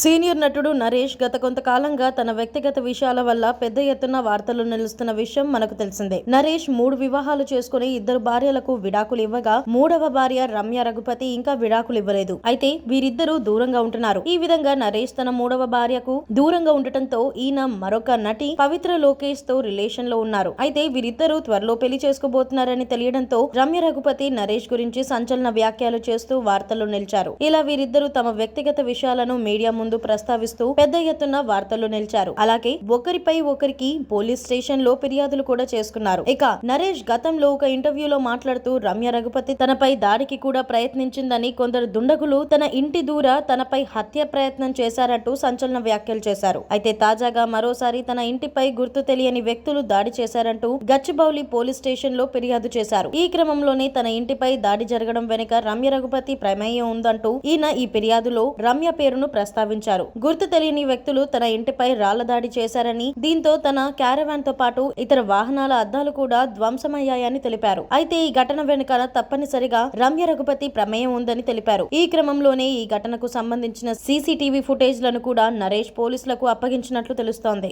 Senior నటుడు నరేష్ గత కొంతకాలంగా తన వ్యక్తిగత విషయాల వల్ల పెద్ద ఎత్తున వార్తలు నిలుస్తున్న విషయం మనకు తెలిసిందే. నరేష్ 3 వివాహాలు చేసుకుని 2 భార్యలకు విడాకులు ఇవ్వగా 3వ భార్య రమ్య రఘుపతి ఇంకా విడాకులు ఇవ్వలేదు. అయితే వీరిద్దరూ దూరంగా ఉంటున్నారు. ఈ విధంగా నరేష్ తన 3వ భార్యకు దూరంగా ఉండటంతో ఈయన మరొక నటి పవిత్ర లోకేష్ తో రిలేషన్ లో ఉన్నారు. అయితే వీరిద్దరూ త్వరలో పెళ్లి చేసుకోబోతున్నారని తెలియడంతో రమ్య రఘుపతి నరేష్ గురించి సంచలన వ్యాఖ్యలు చేస్తూ వార్తల్లో నిలిచారు. ఇలా వీరిద్దరూ తమ వ్యక్తిగత విషయాలను మీడియా ముందు ప్రస్తావిస్తూ పెద్ద ఎత్తున వార్తల్లో నిలిచారు. అలాగే ఒకరిపై ఒకరికి పోలీస్ స్టేషన్ లో ఫిర్యాదులు కూడా చేసుకున్నారు. ఇక నరేష్ గతంలో ఒక ఇంటర్వ్యూలో మాట్లాడుతూ రమ్య రఘుపతి తనపై దాడికి కూడా ప్రయత్నించిందని, కొందరు దుండగులు తన ఇంటి దూర తనపై హత్య ప్రయత్నం చేశారంటూ సంచలన వ్యాఖ్యలు చేశారు. అయితే తాజాగా మరోసారి తన ఇంటిపై గుర్తు తెలియని వ్యక్తులు దాడి చేశారంటూ గచ్చిబౌలి పోలీస్ స్టేషన్ లో ఫిర్యాదు చేశారు. ఈ క్రమంలోనే తన ఇంటిపై దాడి జరగడం వెనుక రమ్య రఘుపతి ప్రమేయం ఉందంటూ ఈయన ఈ ఫిర్యాదులో రమ్య పేరును ప్రస్తావించారు. గుర్తు తెలియని వ్యక్తులు తన ఇంటిపై రాళ్ల దాడి చేశారని, దీంతో తన క్యారవాన్ తో పాటు ఇతర వాహనాల అద్దాలు కూడా ధ్వంసమయ్యాయని తెలిపారు. అయితే ఈ ఘటన వెనుక తప్పనిసరిగా రమ్య రఘుపతి ప్రమేయం ఉందని తెలిపారు. ఈ క్రమంలోనే ఈ ఘటనకు సంబంధించిన సీసీటీవీ ఫుటేజ్ లను కూడా నరేష్ పోలీసులకు అప్పగించినట్లు తెలుస్తోంది.